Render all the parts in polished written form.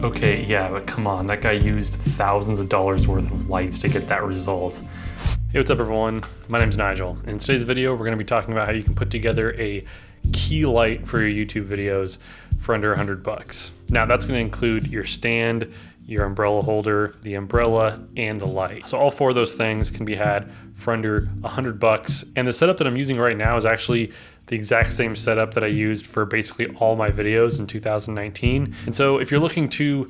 Okay, yeah, but come on, that guy used thousands of dollars worth of lights to get that result. Hey, what's up everyone? My name's Nigel. In today's video, we're gonna be talking about how you can put together a key light for your YouTube videos for under $100. Now that's gonna include your stand, your umbrella holder, the umbrella, and the light. So all four of those things can be had for under $100. And the setup that I'm using right now is actually the exact same setup that I used for basically all my videos in 2019. And so if you're looking to,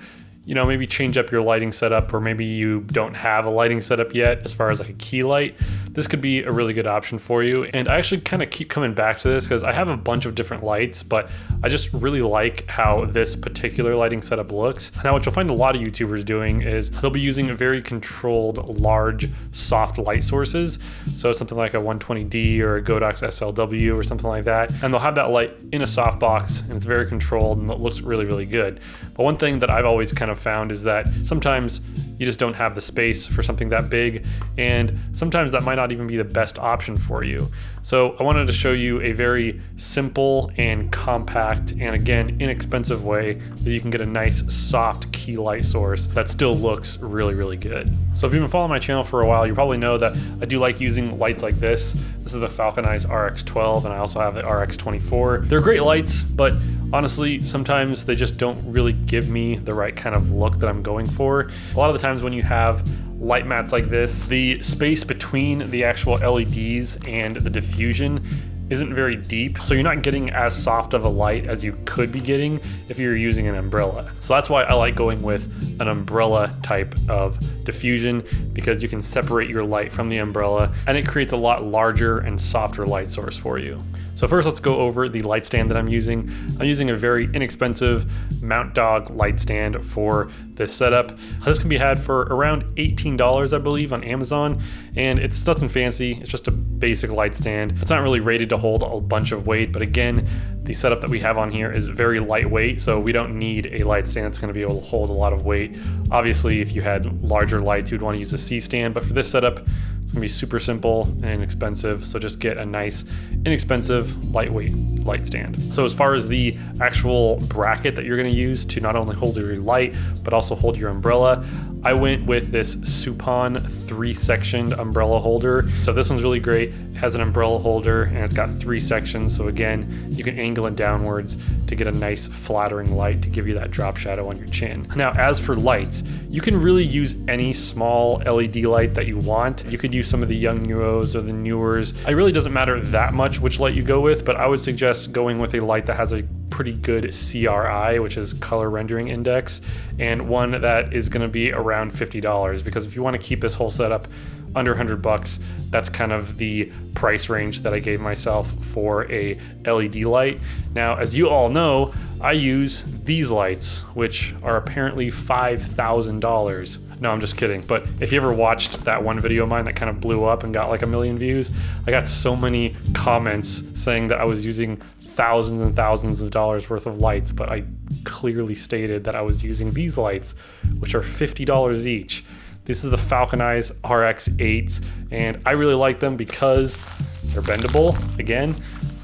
maybe change up your lighting setup, or maybe you don't have a lighting setup yet as far as like a key light, this could be a really good option for you. And I actually kind of keep coming back to this because I have a bunch of different lights, but I just really like how this particular lighting setup looks. Now, what you'll find a lot of YouTubers doing is they'll be using very controlled, large, soft light sources. So something like a 120D or a Godox SLW or something like that. And they'll have that light in a softbox and it's very controlled and it looks really, really good. But one thing that I've always kind of found is that sometimes you just don't have the space for something that big, and sometimes that might not even be the best option for you. So I wanted to show you a very simple and compact and again inexpensive way that you can get a nice soft key light source that still looks really, really good. So if you've been following my channel for a while, you probably know that I do like using lights like this. This is the Falconeyes RX12 and I also have the RX24. They're great lights, but honestly, sometimes they just don't really give me the right kind of look that I'm going for. A lot of the times when you have light mats like this, the space between the actual LEDs and the diffusion isn't very deep, so you're not getting as soft of a light as you could be getting if you're using an umbrella. So that's why I like going with an umbrella type of diffusion, because you can separate your light from the umbrella and it creates a lot larger and softer light source for you. So first, let's go over the light stand that I'm using. I'm using a very inexpensive Mount Dog light stand for this setup. This can be had for around $18, I believe, on Amazon. And it's nothing fancy, it's just a basic light stand. It's not really rated to hold a bunch of weight, but again, the setup that we have on here is very lightweight, so we don't need a light stand that's gonna be able to hold a lot of weight. Obviously, if you had larger lights, you'd wanna use a C stand, but for this setup, it's gonna be super simple and inexpensive, so just get a nice, inexpensive, lightweight light stand. So as far as the actual bracket that you're gonna use to not only hold your light, but also hold your umbrella, I went with this Supon 3-sectioned umbrella holder. So this one's really great. It has an umbrella holder and it's got 3 sections. So again, you can angle it downwards to get a nice flattering light to give you that drop shadow on your chin. Now, as for lights, you can really use any small LED light that you want. You could use some of the Yongnuos or the Neewers. It really doesn't matter that much which light you go with, but I would suggest going with a light that has a pretty good CRI, which is color rendering index, and one that is gonna be around $50, because if you wanna keep this whole setup under $100, that's kind of the price range that I gave myself for a LED light. Now, as you all know, I use these lights, which are apparently $5,000. No, I'm just kidding. But if you ever watched that one video of mine that kind of blew up and got like 1 million views, I got so many comments saying that I was using thousands and thousands of dollars worth of lights, but I clearly stated that I was using these lights, which are $50 each. This is the Falconeyes RX8s, and I really like them because they're bendable. Again,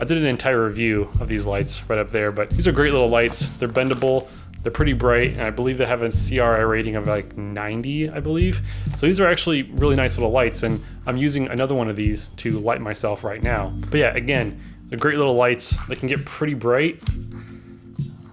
I did an entire review of these lights right up there, but these are great little lights. They're bendable, they're pretty bright, and I believe they have a CRI rating of like 90, I believe. So these are actually really nice little lights, and I'm using another one of these to light myself right now. But yeah, again, they're great little lights. They can get pretty bright.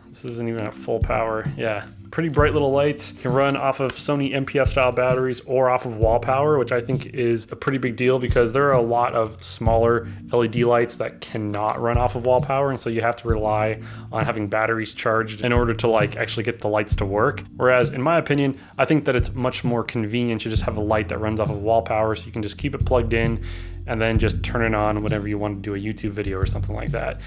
This isn't even at full power. Yeah, pretty bright little lights. Can run off of Sony MPF style batteries or off of wall power, which I think is a pretty big deal because there are a lot of smaller LED lights that cannot run off of wall power, and so you have to rely on having batteries charged in order to like actually get the lights to work. Whereas in my opinion, I think that it's much more convenient to just have a light that runs off of wall power, so you can just keep it plugged in and then just turn it on whenever you want to do a YouTube video or something like that.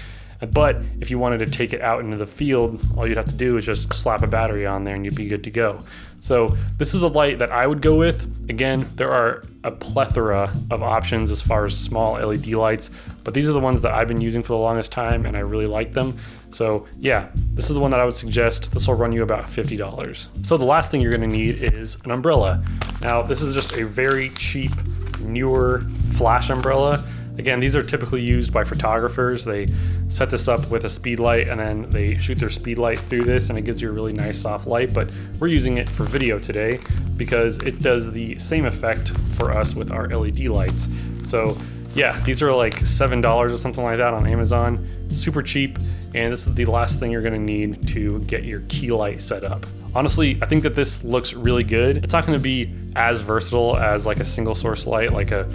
But if you wanted to take it out into the field, all you'd have to do is just slap a battery on there and you'd be good to go. So this is the light that I would go with. Again, there are a plethora of options as far as small LED lights, but these are the ones that I've been using for the longest time and I really like them. So yeah, this is the one that I would suggest. This will run you about $50. So the last thing you're gonna need is an umbrella. Now, this is just a very cheap Neewer flash umbrella. Again, these are typically used by photographers. They set this up with a speed light and then they shoot their speed light through this and it gives you a really nice soft light, but we're using it for video today because it does the same effect for us with our LED lights. So yeah, these are like $7 or something like that on Amazon, super cheap, and this is the last thing you're gonna need to get your key light set up. Honestly, I think that this looks really good. It's not gonna be as versatile as like a single source light, like a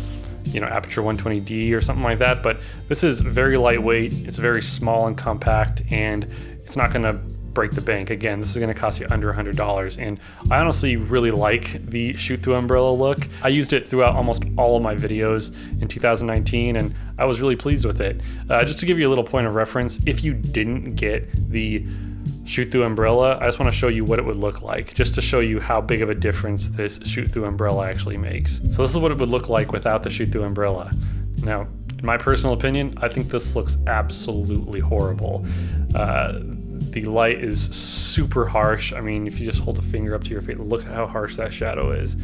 aperture 120D or something like that, but this is very lightweight, it's very small and compact, and it's not gonna break the bank. Again, this is gonna cost you under $100, and I honestly really like the shoot through umbrella look. I used it throughout almost all of my videos in 2019, and I was really pleased with it. Just to give you a little point of reference, if you didn't get the shoot through umbrella, I just want to show you what it would look like, just to show you how big of a difference this shoot through umbrella actually makes. So this is what it would look like without the shoot through umbrella. Now, in my personal opinion, I think this looks absolutely horrible. The light is super harsh. I mean, if you just hold the finger up to your face, look how harsh that shadow is.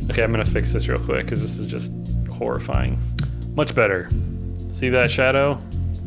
Okay, I'm gonna fix this real quick because this is just horrifying. Much better. See that shadow?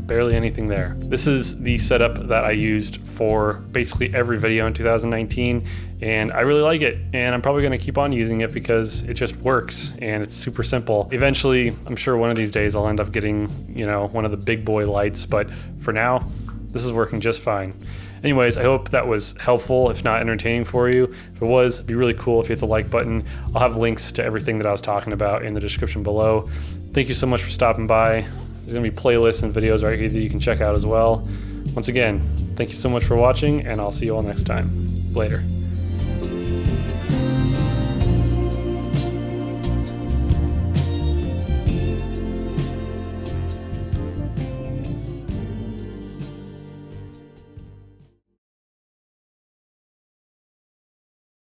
Barely anything there. This is the setup that I used for basically every video in 2019, and I really like it, and I'm probably gonna keep on using it because it just works and it's super simple. Eventually, I'm sure one of these days I'll end up getting, one of the big boy lights, but for now, this is working just fine. Anyways, I hope that was helpful, if not entertaining for you. If it was, it'd be really cool if you hit the like button. I'll have links to everything that I was talking about in the description below. Thank you so much for stopping by. There's gonna be playlists and videos right here that you can check out as well. Once again, thank you so much for watching, and I'll see you all next time. Later.